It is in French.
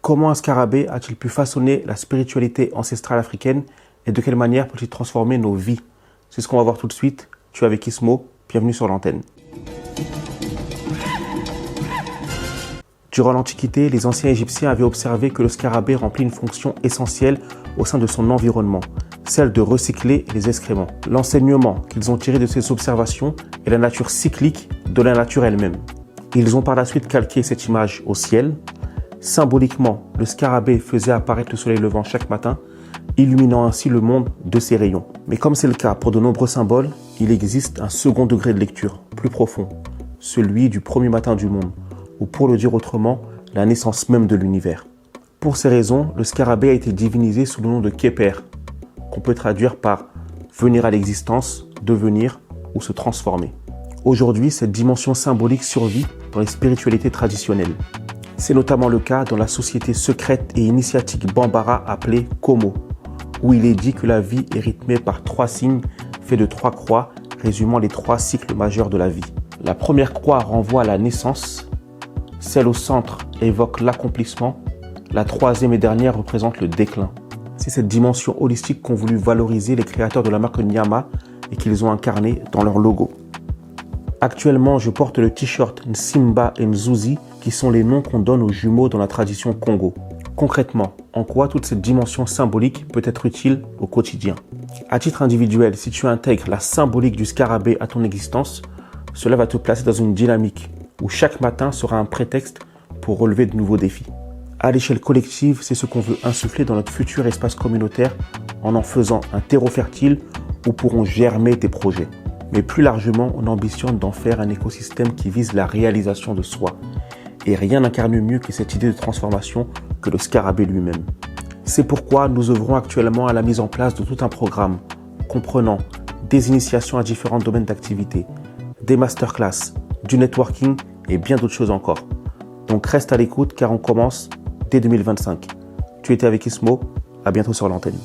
Comment un scarabée a-t-il pu façonner la spiritualité ancestrale africaine et de quelle manière peut-il transformer nos vies? C'est ce qu'on va voir tout de suite. Tu es avec Ismo, bienvenue sur l'antenne. Durant l'Antiquité, les anciens Égyptiens avaient observé que le scarabée remplit une fonction essentielle au sein de son environnement, celle de recycler les excréments. L'enseignement qu'ils ont tiré de ces observations est la nature cyclique de la nature elle-même. Ils ont par la suite calqué cette image au ciel. Symboliquement, le scarabée faisait apparaître le soleil levant chaque matin, illuminant ainsi le monde de ses rayons. Mais comme c'est le cas pour de nombreux symboles, il existe un second degré de lecture, plus profond, celui du premier matin du monde, ou pour le dire autrement, la naissance même de l'univers. Pour ces raisons, le scarabée a été divinisé sous le nom de Keper, qu'on peut traduire par venir à l'existence, devenir ou se transformer. Aujourd'hui, cette dimension symbolique survit dans les spiritualités traditionnelles. C'est notamment le cas dans la société secrète et initiatique Bambara appelée Komo, où il est dit que la vie est rythmée par 3 signes faits de 3 croix, résumant les 3 cycles majeurs de la vie. La première croix renvoie à la naissance, celle au centre évoque l'accomplissement, la troisième et dernière représente le déclin. C'est cette dimension holistique qu'ont voulu valoriser les créateurs de la marque Nyama et qu'ils ont incarné dans leur logo. Actuellement, je porte le t-shirt Nsimba et Nzuzi, qui sont les noms qu'on donne aux jumeaux dans la tradition Congo. Concrètement, en quoi toute cette dimension symbolique peut être utile au quotidien? À titre individuel, si tu intègres la symbolique du scarabée à ton existence, cela va te placer dans une dynamique où chaque matin sera un prétexte pour relever de nouveaux défis. À l'échelle collective, c'est ce qu'on veut insuffler dans notre futur espace communautaire en faisant un terreau fertile où pourront germer tes projets. Mais plus largement, on ambitionne d'en faire un écosystème qui vise la réalisation de soi. Et rien n'incarne mieux que cette idée de transformation que le scarabée lui-même. C'est pourquoi nous œuvrons actuellement à la mise en place de tout un programme comprenant des initiations à différents domaines d'activité, des masterclass, du networking et bien d'autres choses encore. Donc reste à l'écoute car on commence dès 2025. Tu étais avec Ismo, à bientôt sur l'antenne.